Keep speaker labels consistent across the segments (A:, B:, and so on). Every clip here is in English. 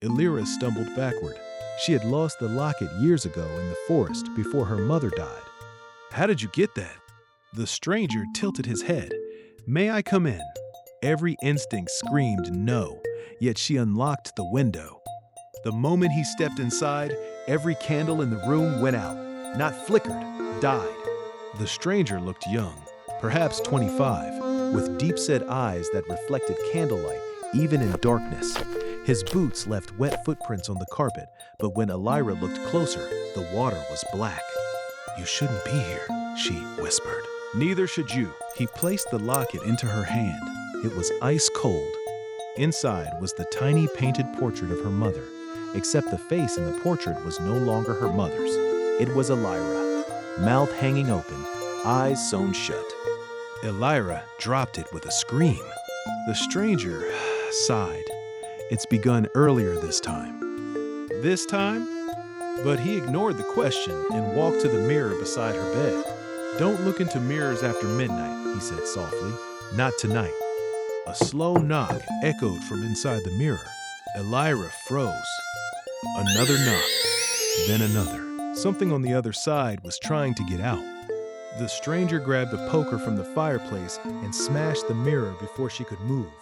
A: Elira stumbled backward. She had lost the locket years ago in the forest before her mother died. "How did you get that?" The stranger tilted his head. "May I come in?" Every instinct screamed no, yet she unlocked the window. The moment he stepped inside, every candle in the room went out. Not flickered, died. The stranger looked young, perhaps 25, with deep-set eyes that reflected candlelight even in darkness. His boots left wet footprints on the carpet, but when Elira looked closer, the water was black. "You shouldn't be here," she whispered. "Neither should you." He placed the locket into her hand. It was ice cold. Inside was the tiny painted portrait of her mother, except the face in the portrait was no longer her mother's. It was Elira, mouth hanging open, eyes sewn shut. Elira dropped it with a scream. The stranger sighed. "It's begun earlier this time." "This time?" But he ignored the question and walked to the mirror beside her bed. "Don't look into mirrors after midnight," he said softly. "Not tonight." A slow knock echoed from inside the mirror. Elira froze. Another knock, then another. Something on the other side was trying to get out. The stranger grabbed a poker from the fireplace and smashed the mirror before she could move.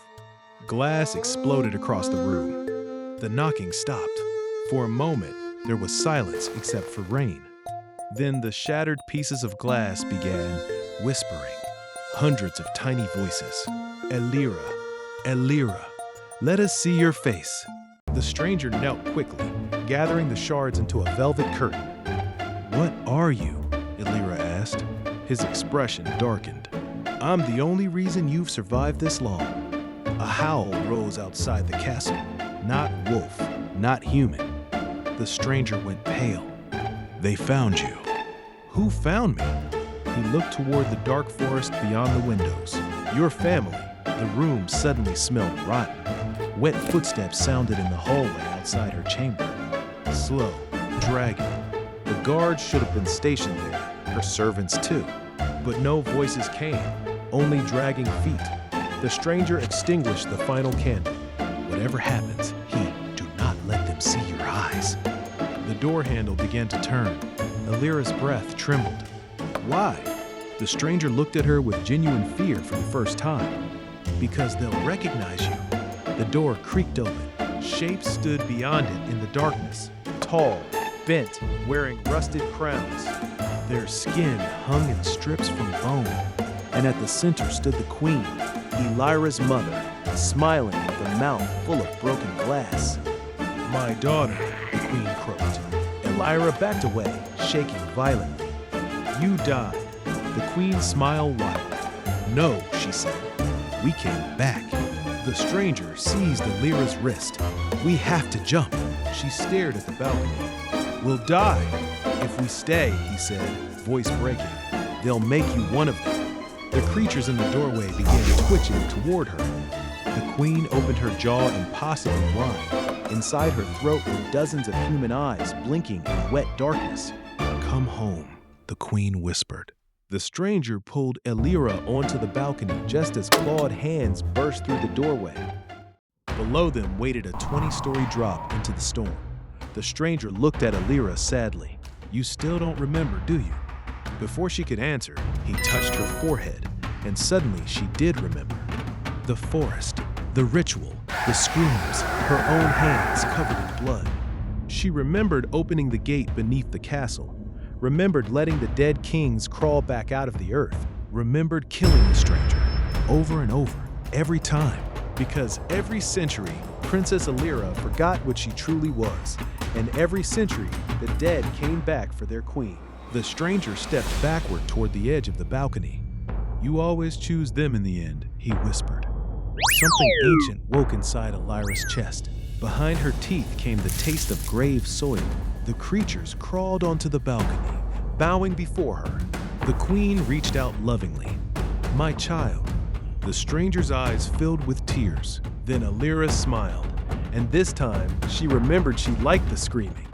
A: Glass exploded across the room. The knocking stopped. For a moment, there was silence except for rain. Then the shattered pieces of glass began whispering. Hundreds of tiny voices. "Elira, Elira, let us see your face." The stranger knelt quickly, gathering the shards into a velvet curtain. "What are you?" Elira asked. His expression darkened. "I'm the only reason you've survived this long." A howl rose outside the castle. Not wolf, not human. The stranger went pale. "They found you." "Who found me?" He looked toward the dark forest beyond the windows. "Your family." The room suddenly smelled rotten. Wet footsteps sounded in the hallway outside her chamber. Slow, dragging. The guards should have been stationed there, her servants too. But no voices came, only dragging feet. The stranger extinguished the final candle. "Whatever happens, do not let them see your eyes." The door handle began to turn. Elira's breath trembled. "Why?" The stranger looked at her with genuine fear for the first time. "Because they'll recognize you." The door creaked open. Shapes stood beyond it in the darkness, tall, bent, wearing rusted crowns. Their skin hung in strips from bone, and at the center stood the queen, Elira's mother, smiling with a mouth full of broken glass. "My daughter," the queen croaked. Elira backed away, shaking violently. "You died." The queen smiled wildly. "No," she said. "We came back." The stranger seized Elira's wrist. "We have to jump." She stared at the balcony. "We'll die." "If we stay," he said, voice breaking, "they'll make you one of them." The creatures in the doorway began twitching toward her. The queen opened her jaw impossibly wide. Inside her throat were dozens of human eyes blinking in wet darkness. "Come home," the queen whispered. The stranger pulled Elira onto the balcony just as clawed hands burst through the doorway. Below them waited a 20-story drop into the storm. The stranger looked at Elira sadly. "You still don't remember, do you?" Before she could answer, he touched her forehead, and suddenly she did remember. The forest, the ritual, the screams, her own hands covered in blood. She remembered opening the gate beneath the castle, remembered letting the dead kings crawl back out of the earth, remembered killing the stranger, over and over, every time. Because every century, Princess Elira forgot what she truly was, and every century, the dead came back for their queen. The stranger stepped backward toward the edge of the balcony. "You always choose them in the end," he whispered. Something ancient woke inside Elira's chest. Behind her teeth came the taste of grave soil. The creatures crawled onto the balcony, bowing before her. The queen reached out lovingly. "My child." The stranger's eyes filled with tears. Then Elira smiled, and this time she remembered she liked the screaming.